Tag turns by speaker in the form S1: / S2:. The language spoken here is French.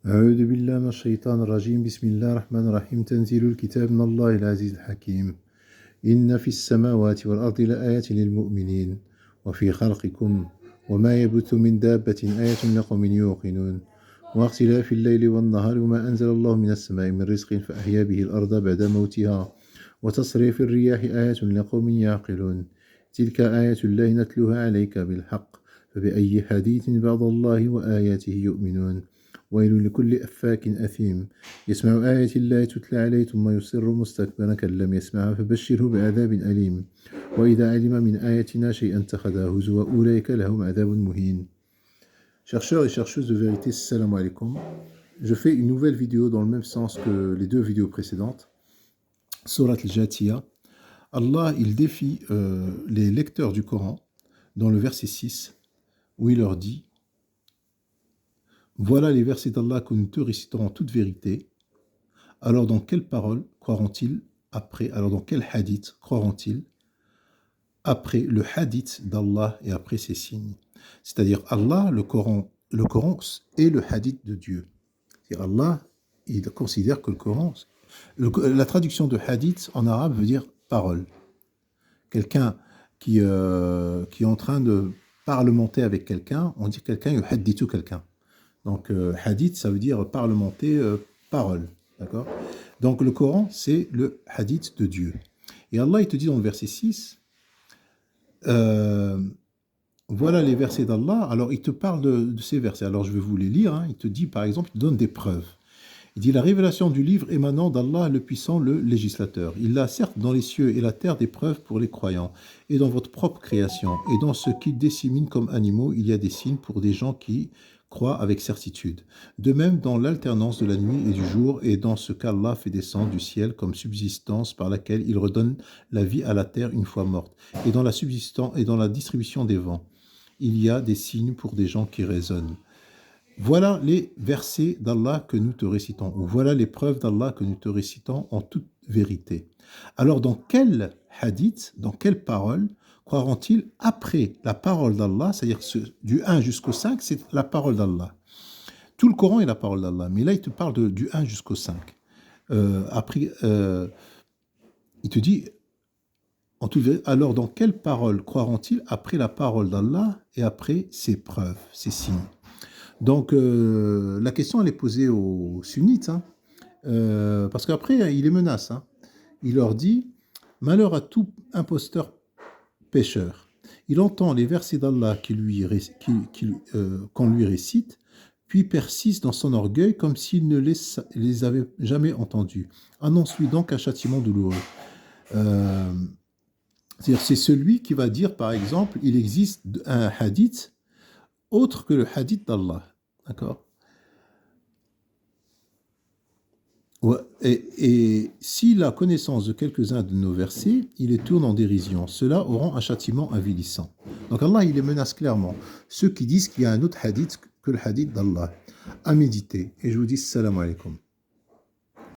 S1: أعوذ بالله من الشيطان الرجيم بسم الله الرحمن الرحيم تنزيل الكتاب من الله العزيز الحكيم إن في السماوات والأرض لآيات للمؤمنين وفي خلقكم وما يبث من دابة آيات لقوم يوقنون واختلاف الليل والنهار وما أنزل الله من السماء من رزق فأحيا به الأرض بعد موتها وتصريف الرياح آيات لقوم يعقلون تلك آيات الله نتلوها عليك بالحق فبأي حديث بعد الله وآياته يؤمنون ويل لكل أفاك أثيم يسمع آيات الله تتلى عليه ثم يصر مستكبرا كأن لم يسمعها فبشره بعذاب أليم وإذا علم من آياتنا شيئا اتخذه هزوا أولئك لهم عذاب مهين. Chercheurs et chercheuses de vérité, salam alaikum. Je fais une nouvelle vidéo dans le même sens que les deux vidéos précédentes. Surat al-Jathiya. Allah, il défie les lecteurs du Coran dans le verset 6 où il leur dit: voilà les versets d'Allah que nous te récitons en toute vérité. Alors dans quelle parole croiront-ils après? Alors dans quel hadith croiront-ils après le hadith d'Allah et après ses signes? C'est-à-dire Allah, le Coran est le hadith de Dieu. C'est-à-dire Allah, il considère que le Coran, la traduction de hadith en arabe veut dire parole. Quelqu'un qui est en train de parlementer avec quelqu'un, on dit quelqu'un yuhaddithu quelqu'un. Donc, hadith, ça veut dire parlementer, parole. D'accord? Donc, le Coran, c'est le hadith de Dieu. Et Allah, il te dit dans le verset 6, voilà les versets d'Allah. Alors, il te parle de ces versets. Alors, je vais vous les lire. Il te dit, par exemple, il te donne des preuves. Il dit: la révélation du livre émanant d'Allah, le puissant, le législateur. Il a certes dans les cieux et la terre des preuves pour les croyants, et dans votre propre création, et dans ce qu'ils disséminent comme animaux, il y a des signes pour des gens qui croient avec certitude. De même, dans l'alternance de la nuit et du jour, et dans ce qu'Allah fait descendre du ciel comme subsistance par laquelle il redonne la vie à la terre une fois morte, et dans la subsistance et dans la distribution des vents, il y a des signes pour des gens qui raisonnent. Voilà les versets d'Allah que nous te récitons, ou voilà les preuves d'Allah que nous te récitons en toute vérité. Alors, dans quel hadith, dans quelle parole croiront-ils après la parole d'Allah, c'est-à-dire du 1 jusqu'au 5, c'est la parole d'Allah. Tout le Coran est la parole d'Allah, mais là, il te parle du 1 jusqu'au 5. Après, il te dit, alors dans quelle parole croiront-ils après la parole d'Allah et après ses preuves, ses signes? Donc, la question, elle est posée aux sunnites, parce qu'après, il les menace. Il leur dit: malheur à tout imposteur pécheur. Il entend les versets d'Allah qu'on lui récite, puis persiste dans son orgueil comme s'il ne les avait jamais entendus. Annonce-lui donc un châtiment douloureux. C'est celui qui va dire, par exemple, il existe un hadith autre que le hadith d'Allah. D'accord? Ouais, et s'il a connaissance de quelques-uns de nos versets, il les tourne en dérision. Ceux-là auront un châtiment avilissant. Donc Allah, il les menace clairement. Ceux qui disent qu'il y a un autre hadith que le hadith d'Allah. À méditer. Et je vous dis salam alaikum.